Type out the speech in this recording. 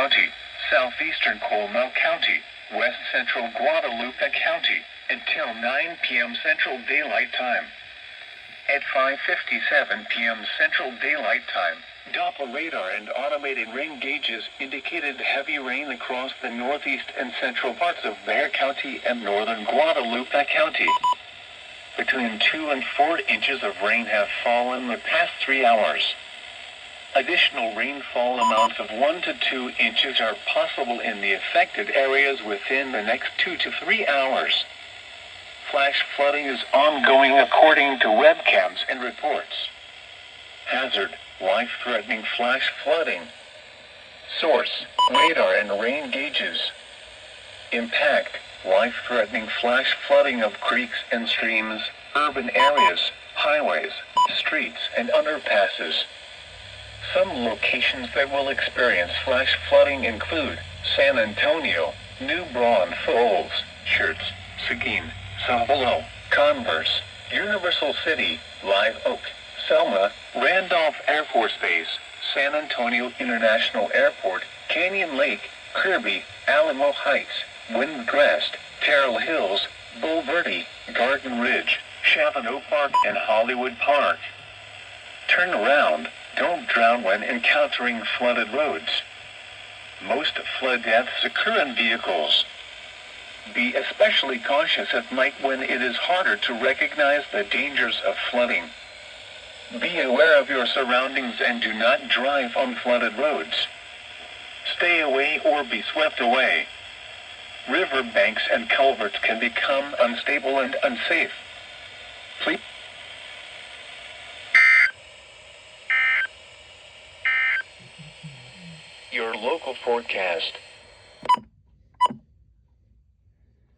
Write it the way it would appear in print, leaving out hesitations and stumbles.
County, southeastern Comal County, west central Guadalupe County, until 9 p.m. Central Daylight Time. At 5:57 p.m. Central Daylight Time, Doppler radar and automated rain gauges indicated heavy rain across the northeast and central parts of Bexar County and northern Guadalupe County. Between 2 and 4 inches of rain have fallen the past 3 hours. Additional rainfall amounts of 1 to 2 inches are possible in the affected areas within the next 2 to 3 hours. Flash flooding is ongoing according to webcams and reports. Hazard: life-threatening flash flooding. Source: radar and rain gauges. Impact: life-threatening flash flooding of creeks and streams, urban areas, highways, streets, and underpasses. Some locations that will experience flash flooding include San Antonio, New Braunfels, Schertz, Seguin, Savalo, Converse, Universal City, Live Oak, Selma, Randolph Air Force Base, San Antonio International Airport, Canyon Lake, Kirby, Alamo Heights, Windcrest, Terrell Hills, Bulverde, Garden Ridge, Chavano Park, and Hollywood Park. Turn around. Don't drown when encountering flooded roads. Most flood deaths occur in vehicles. Be especially cautious at night when it is harder to recognize the dangers of flooding. Be aware of your surroundings and do not drive on flooded roads. Stay away or be swept away. River banks and culverts can become unstable and unsafe. Please. Your local forecast.